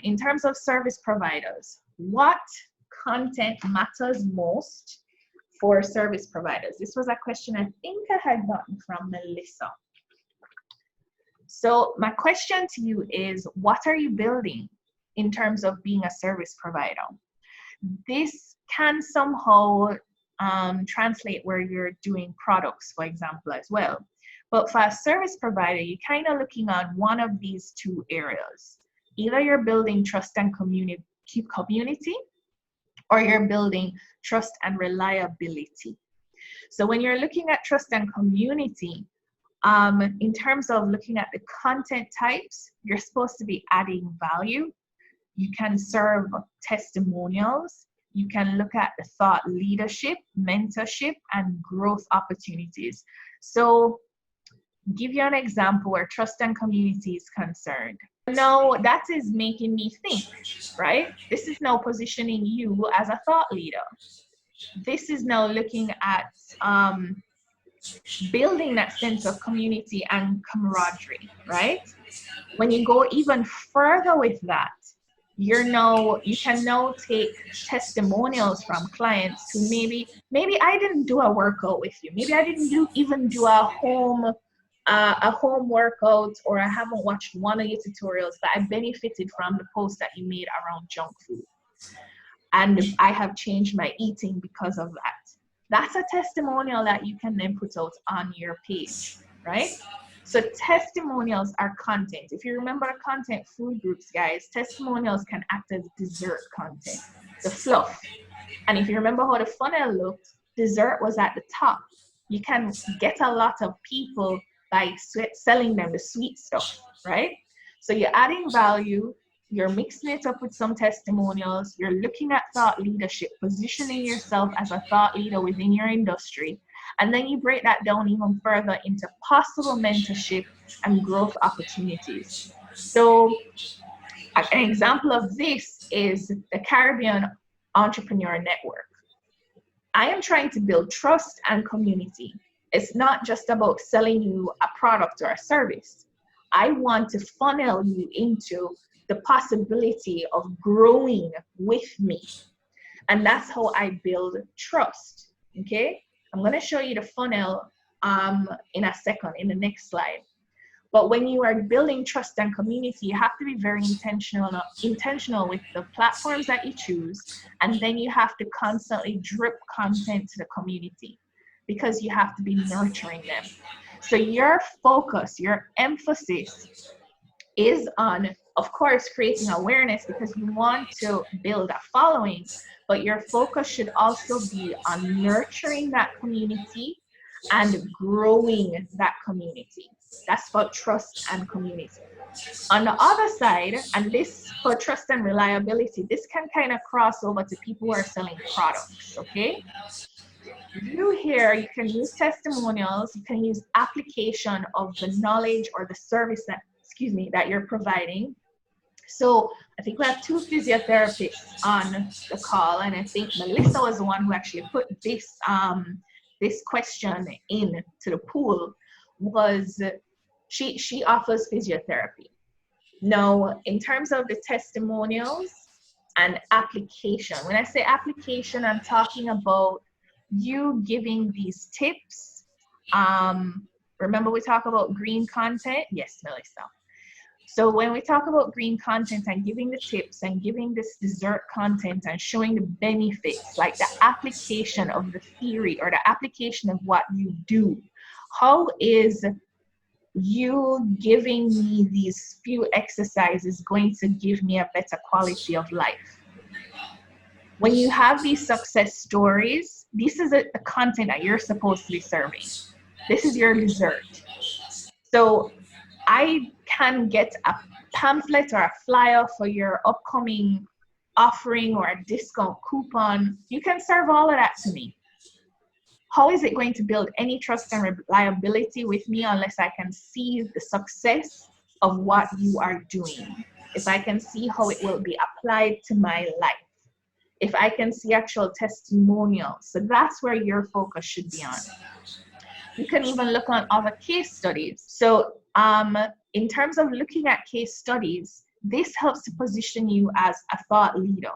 In terms of service providers, what content matters most for service providers? This was a question I think I had gotten from Melissa. So my question to you is, what are you building in terms of being a service provider? This can somehow translate where you're doing products, for example, as well. But for a service provider, you're kind of looking at one of these two areas. Either you're building trust and community, or you're building trust and reliability. So when you're looking at trust and community, in terms of looking at the content types, you're supposed to be adding value. You can serve testimonials. You can look at the thought leadership, mentorship, and growth opportunities. So give you an example where trust and community is concerned. Now that is making me think, right? This is now positioning you as a thought leader. This is now looking at building that sense of community and camaraderie, right? When you go even further with that, you can now take testimonials from clients who maybe I didn't do a workout with you. Maybe I didn't even do a home workout, or I haven't watched one of your tutorials, but I benefited from the post that you made around junk food. And I have changed my eating because of that. That's a testimonial that you can then put out on your page, right? So testimonials are content. If you remember the content food groups, guys, testimonials can act as dessert content, the fluff. And if you remember how the funnel looked, dessert was at the top. You can get a lot of people by selling them the sweet stuff, right? So you're adding value, you're mixing it up with some testimonials, you're looking at thought leadership, positioning yourself as a thought leader within your industry, and then you break that down even further into possible mentorship and growth opportunities. So an example of this is the Caribbean Entrepreneur Network. I am trying to build trust and community. It's not just about selling you a product or a service. I want to funnel you into the possibility of growing with me. And that's how I build trust, okay? I'm going to show you the funnel in a second, in the next slide. But when you are building trust and community, you have to be very intentional with the platforms that you choose. And then you have to constantly drip content to the community, because you have to be nurturing them. So your focus, your emphasis is on, of course, creating awareness, because you want to build a following, but your focus should also be on nurturing that community and growing that community. That's for trust and community. On the other side, and this for trust and reliability, this can kind of cross over to people who are selling products, okay? You can use testimonials, you can use application of the knowledge or the service that you're providing. So I think we have 2 physiotherapists on the call, and I think Melissa was the one who actually put this question in to the pool. Was she offers physiotherapy. Now, in terms of the testimonials and application, when I say application, I'm talking about you giving these tips. Remember we talk about green content? Yes, Melissa. So when we talk about green content and giving the tips and giving this dessert content and showing the benefits, like the application of the theory or the application of what you do, how is you giving me these few exercises going to give me a better quality of life? When you have these success stories, this is the content that you're supposed to be serving. This is your dessert. So I can get a pamphlet or a flyer for your upcoming offering or a discount coupon. You can serve all of that to me. How is it going to build any trust and reliability with me unless I can see the success of what you are doing? If I can see how it will be applied to my life. If I can see actual testimonials. So that's where your focus should be on. You can even look on other case studies. So in terms of looking at case studies, this helps to position you as a thought leader.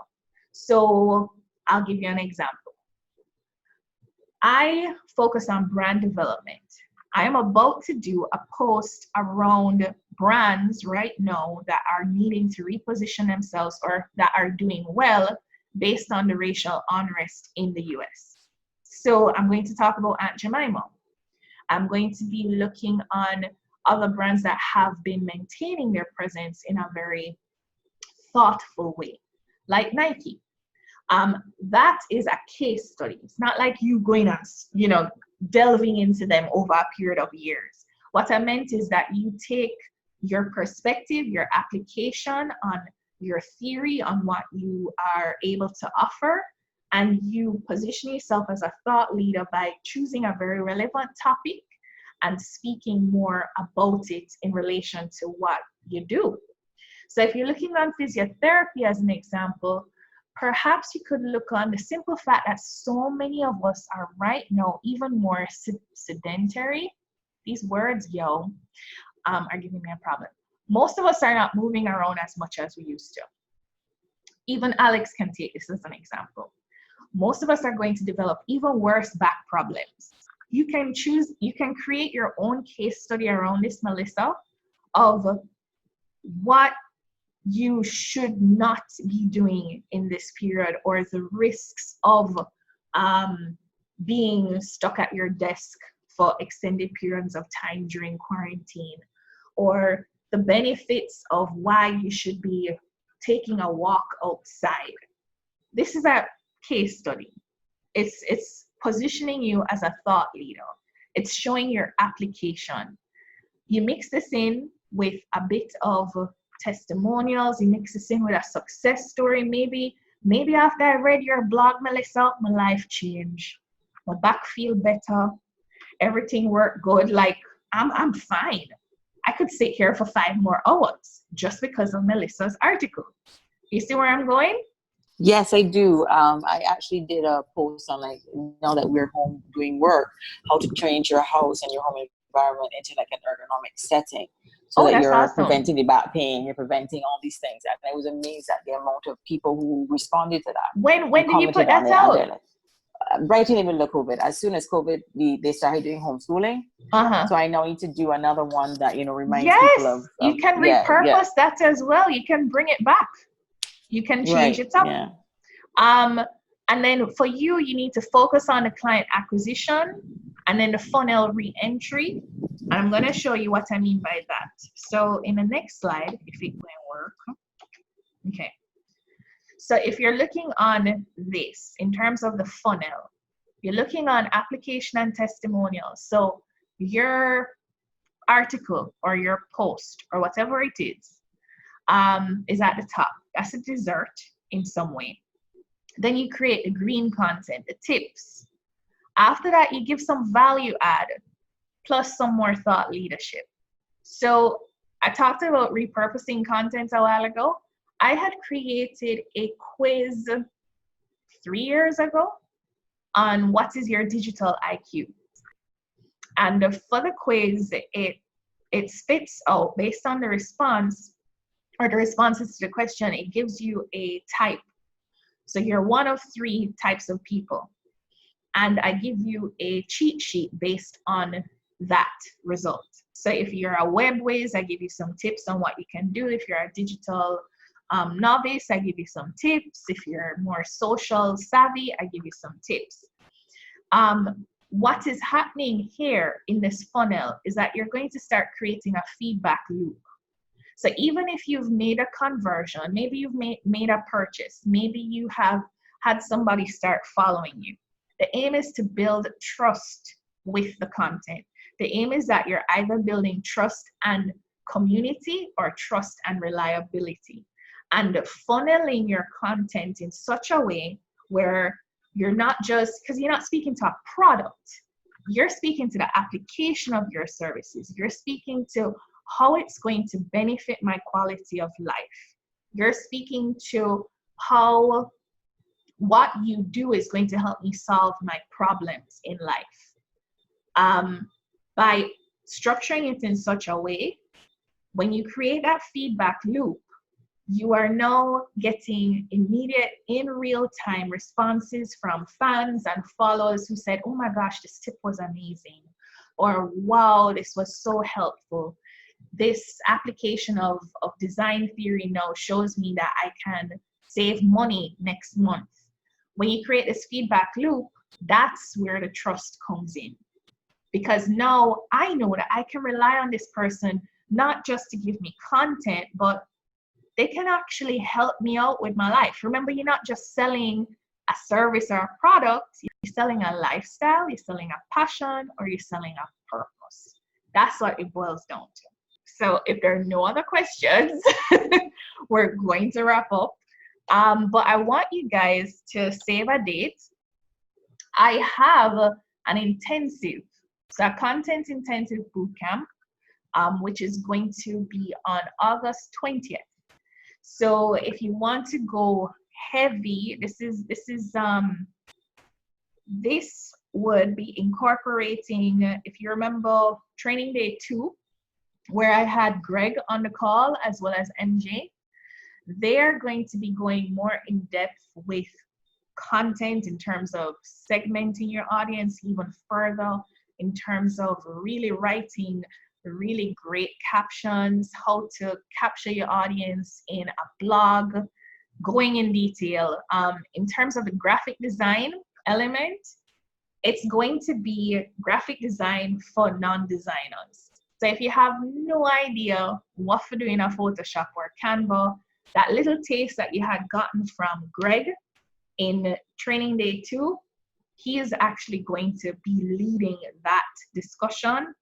So I'll give you an example. I focus on brand development. I am about to do a post around brands right now that are needing to reposition themselves or that are doing well based on the racial unrest in the US. So I'm going to talk about Aunt Jemima. I'm going to be looking on other brands that have been maintaining their presence in a very thoughtful way, like Nike. That is a case study. It's not like you going and, delving into them over a period of years. What I meant is that you take your perspective, your application on your theory on what you are able to offer, and you position yourself as a thought leader by choosing a very relevant topic and speaking more about it in relation to what you do. So if you're looking on physiotherapy as an example, perhaps you could look on the simple fact that so many of us are right now even more sedentary. These words, are giving me a problem. Most of us are not moving around as much as we used to. Even Alex can take this as an example. Most of us are going to develop even worse back problems. You can create your own case study around this, Melissa, of what you should not be doing in this period, or the risks of being stuck at your desk for extended periods of time during quarantine, or the benefits of why you should be taking a walk outside. This is a case study. It's positioning you as a thought leader. It's showing your application. You mix this in with a bit of testimonials, you mix this in with a success story. Maybe after I read your blog, Melissa, my life changed. My back feel better. Everything worked good. Like I'm fine. I could sit here for 5 more hours just because of Melissa's article. You see where I'm going? Yes, I do. I actually did a post on, like, now that we're home doing work, how to change your house and your home environment into like an ergonomic setting, so that you're awesome. preventing the back pain, you're preventing all these things. And I was amazed at the amount of people who responded to that. When did you put that out? Right in the middle of COVID. As soon as COVID, they started doing homeschooling. So I now need to do another one that, reminds people of you can repurpose that as well. You can bring it back. You can change it up. Yeah. And then for you need to focus on the client acquisition and then the funnel re-entry. And I'm going to show you what I mean by that. So in the next slide, if it will work. Okay. So if you're looking on this in terms of the funnel, you're looking on application and testimonials. So your article or your post or whatever it is at the top. That's a dessert in some way. Then you create the green content, the tips. After that, you give some value add plus some more thought leadership. So I talked about repurposing content a while ago. I had created a quiz 3 years ago on what is your digital IQ. And for the quiz, it spits out based on the response or the responses to the question, it gives you a type. So you're one of 3 types of people. And I give you a cheat sheet based on that result. So if you're a web whiz, I give you some tips on what you can do. If you're a digital novice, I give you some tips. If you're more social savvy, I give you some tips. What is happening here in this funnel is that you're going to start creating a feedback loop. So even if you've made a conversion, maybe you've made a purchase, maybe you have had somebody start following you. The aim is to build trust with the content. The aim is that you're either building trust and community or trust and reliability. And funneling your content in such a way where you're not just, because you're not speaking to a product, you're speaking to the application of your services. You're speaking to how it's going to benefit my quality of life. You're speaking to how what you do is going to help me solve my problems in life. By structuring it in such a way, when you create that feedback loop, You are now getting immediate, in real time responses from fans and followers who said, oh my gosh, this tip was amazing. Or wow, this was so helpful. This application of design theory now shows me that I can save money next month. When you create this feedback loop, that's where the trust comes in. Because now I know that I can rely on this person, not just to give me content, but they can actually help me out with my life. Remember, you're not just selling a service or a product, you're selling a lifestyle, you're selling a passion, or you're selling a purpose. That's what it boils down to. So if there are no other questions, we're going to wrap up. But I want you guys to save a date. I have an intensive, so a content intensive bootcamp, which is going to be on August 20th. So if you want to go heavy, this would be incorporating, if you remember training day 2, where I had Greg on the call as well as MJ. They're going to be going more in depth with content in terms of segmenting your audience even further, in terms of really writing really great captions, how to capture your audience in a blog, going in detail. In terms of the graphic design element, it's going to be graphic design for non-designers. So if you have no idea what to do in a Photoshop or Canva, that little taste that you had gotten from Greg in training day 2, he is actually going to be leading that discussion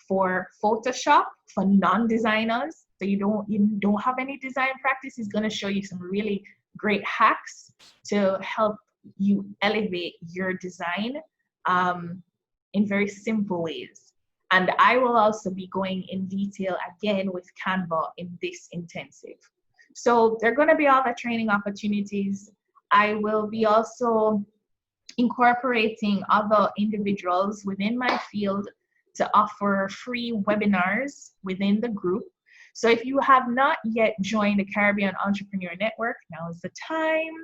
for Photoshop for non-designers. So you don't have any design practice. He's going to show you some really great hacks to help you elevate your design in very simple ways. And I will also be going in detail again with Canva in this intensive. So there are going to be other training opportunities. I will be also incorporating other individuals within my field to offer free webinars within the group. So if you have not yet joined the Caribbean Entrepreneur Network, now is the time,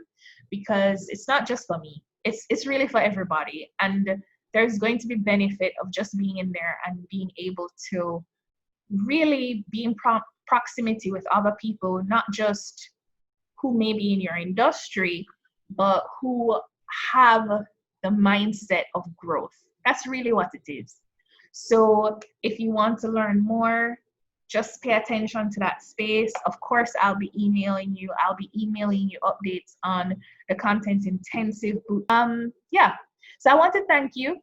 because it's not just for me. It's really for everybody. And there's going to be benefit of just being in there and being able to really be in proximity with other people, not just who may be in your industry, but who have the mindset of growth. That's really what it is. So if you want to learn more, just pay attention to that space. Of course, I'll be emailing you. I'll be emailing you updates on the content intensive. Yeah. So I want to thank you.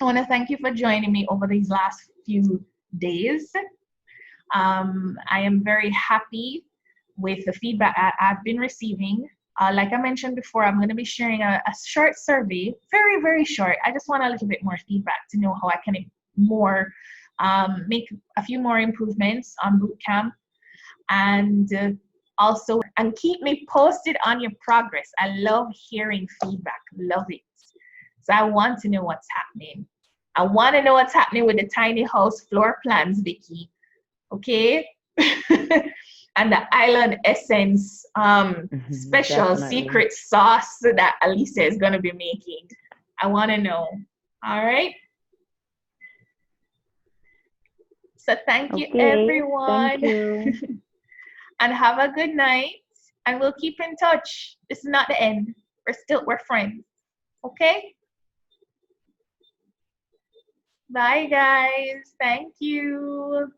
I want to thank you for joining me over these last few days. I am very happy with the feedback I've been receiving. Like I mentioned before, I'm going to be sharing a short survey, very, very short. I just want a little bit more feedback to know how I can make a few more improvements on bootcamp, and also keep me posted on your progress. I love hearing feedback, love it. So I want to know what's happening. I want to know what's happening with the tiny house floor plans, Vicky. Okay. And the Island Essence special Definitely. secret sauce that Alicia is going to be making. I want to know. All right. So thank you, everyone. Thank you. And have a good night. And we'll keep in touch. This is not the end. We're friends. Okay? Bye, guys. Thank you.